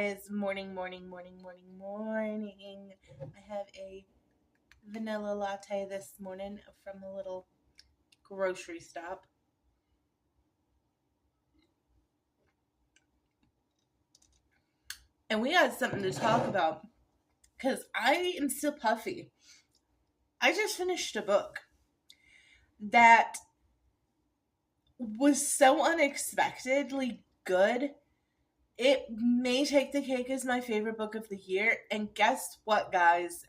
is morning. I have a vanilla latte this morning from a little grocery stop. And we got something to talk about because I am still puffy. I just finished a book that was so unexpectedly good. It may take the cake as my favorite book of the year. And guess what, guys?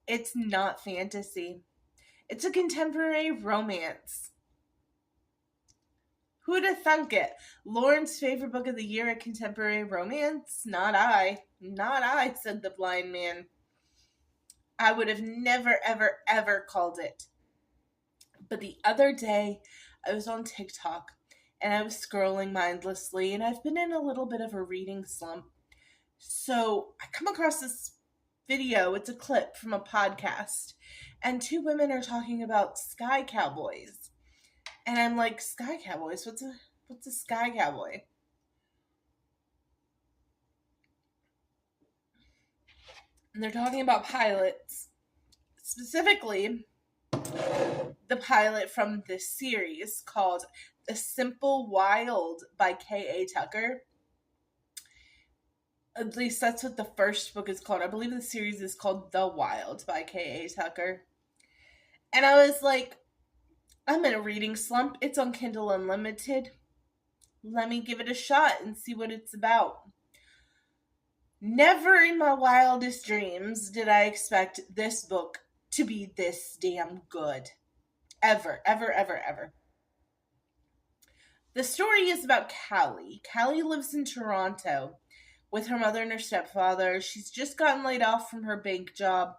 It's not fantasy. It's a contemporary romance. Who'd have thunk it? Lauren's favorite book of the year, a contemporary romance? Not I. Not I, said the blind man. I would have never, ever called it. But the other day, I was on TikTok and I was scrolling mindlessly, and I've been in a little bit of a reading slump. So I come across this video. It's a clip from a podcast, and two women are talking about sky cowboys. And I'm like, sky cowboys? What's a sky cowboy? And they're talking about pilots. Specifically, the pilot from this series called The Simple Wild by K.A. Tucker. At least that's what the first book is called. I believe the series is called The Wild by K.A. Tucker. And I was like, I'm in a reading slump. It's on Kindle Unlimited. Let me give it a shot and see what it's about. Never in my wildest dreams did I expect this book to be this damn good. Ever. The story is about Callie. Callie lives in Toronto with her mother and her stepfather. She's just gotten laid off from her bank job,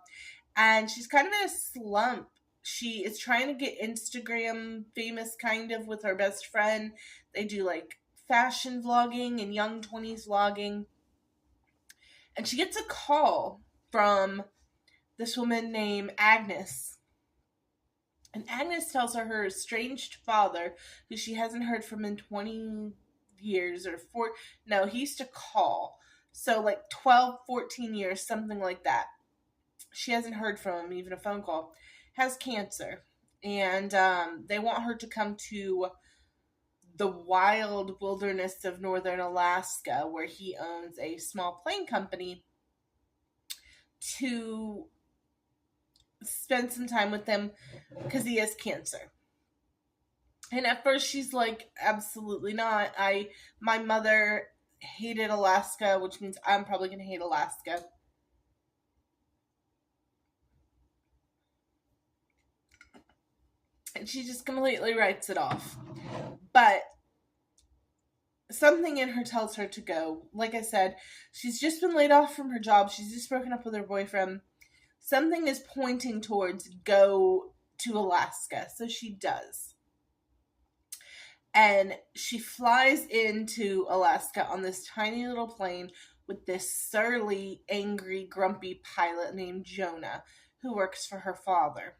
and she's kind of in a slump. She is trying to get Instagram famous kind of with her best friend. They do like fashion vlogging and young 20s vlogging. And she gets a call from this woman named Agnes. And Agnes tells her estranged father, who she hasn't heard from in 20 years or he used to call. So like 12, 14 years, something like that. She hasn't heard from him, even a phone call. Has cancer, and they want her to come to the wild wilderness of northern Alaska, where he owns a small plane company, to spend some time with them because he has cancer. And at first she's like, absolutely not. My mother hated Alaska, which means I'm probably gonna hate Alaska. And she just completely writes it off. But something in her tells her to go. Like I said, she's just been laid off from her job. She's just broken up with her boyfriend. Something is pointing towards go to Alaska. So she does. And she flies into Alaska on this tiny little plane with this surly, angry, grumpy pilot named Jonah, who works for her father.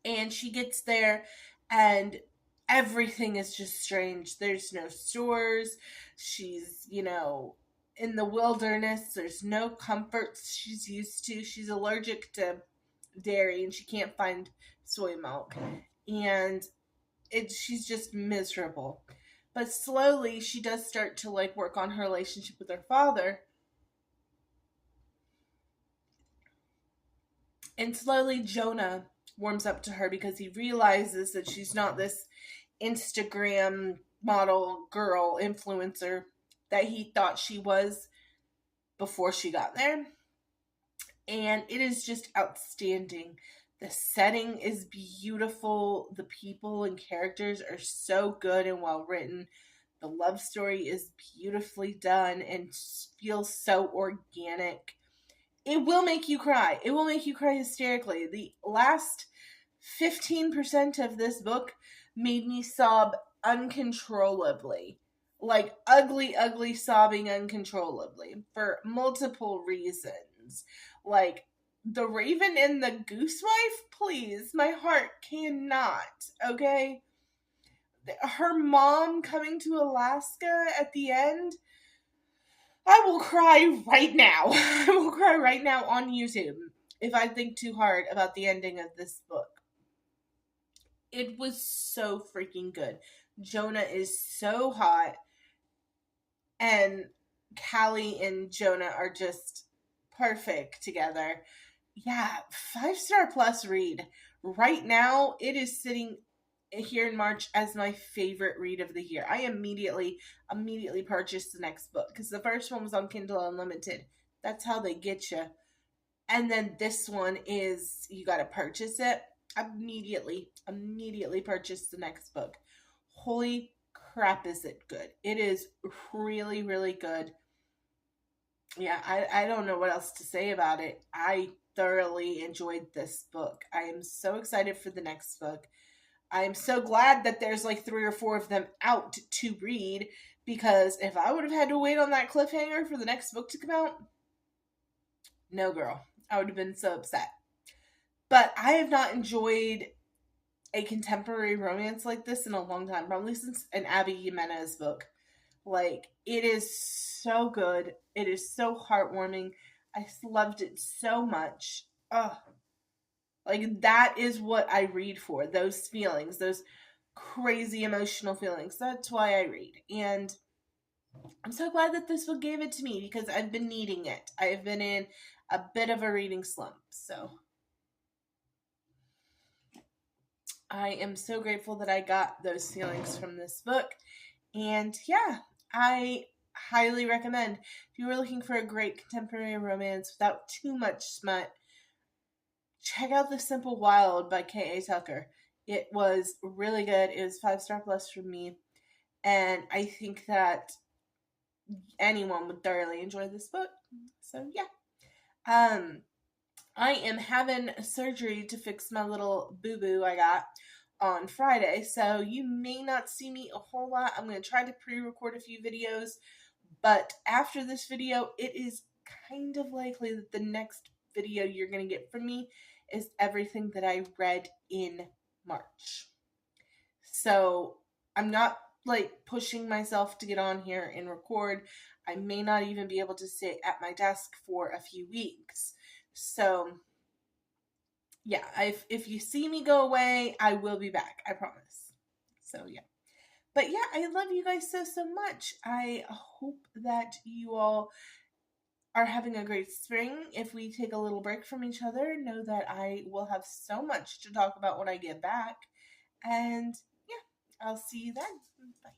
And she gets there, and everything is just strange. There's no stores. She's, in the wilderness. There's no comforts she's used to. She's allergic to dairy, and she can't find soy milk. And she's just miserable. But slowly, she does start to, work on her relationship with her father. And slowly, Jonah warms up to her because he realizes that she's not this Instagram model girl influencer that he thought she was before she got there. And it is just outstanding. The setting is beautiful. The people and characters are so good and well written. The love story is beautifully done and feels so organic. It will make you cry. It will make you cry hysterically. The last 15% of this book made me sob uncontrollably. Like ugly sobbing uncontrollably for multiple reasons. Like the Raven and the Goosewife, please. My heart cannot, okay? Her mom coming to Alaska at the end. I will cry right now. I will cry right now on YouTube if I think too hard about the ending of this book. It was so freaking good. Jonah is so hot, and Callie and Jonah are just perfect together. Yeah, 5-star plus read. Right now, it is sitting here in March as my favorite read of the year. I immediately purchased the next book because the first one was on Kindle Unlimited. That's how they get you. And then this one is you got to purchase it. Immediately purchased the next book. Holy crap, is it good? It is really, really good. Yeah, I don't know what else to say about it. I thoroughly enjoyed this book. I am so excited for the next book. I'm so glad that there's like 3 or 4 of them out to read, because if I would have had to wait on that cliffhanger for the next book to come out, no girl, I would have been so upset. But I have not enjoyed a contemporary romance like this in a long time, probably since an Abby Jimenez book. Like, it is so good. It is so heartwarming. I loved it so much. Ugh. Like, that is what I read for. Those feelings, those crazy emotional feelings. That's why I read. And I'm so glad that this book gave it to me, because I've been needing it. I've been in a bit of a reading slump. So I am so grateful that I got those feelings from this book. And yeah, I highly recommend, if you were looking for a great contemporary romance without too much smut, check out The Simple Wild by K.A. Tucker. It was really good. It was 5-star plus from me. And I think that anyone would thoroughly enjoy this book. So yeah. I am having surgery to fix my little boo-boo I got on Friday, so you may not see me a whole lot. I'm going to try to pre-record a few videos, but after this video, it is kind of likely that the next video you're going to get from me is everything that I read in March. So I'm not like pushing myself to get on here and record. I may not even be able to sit at my desk for a few weeks. So yeah, if you see me go away, I will be back. I promise. So yeah. But yeah, I love you guys so much. I hope that you all are having a great spring. If we take a little break from each other, know that I will have so much to talk about when I get back. And yeah, I'll see you then. Bye.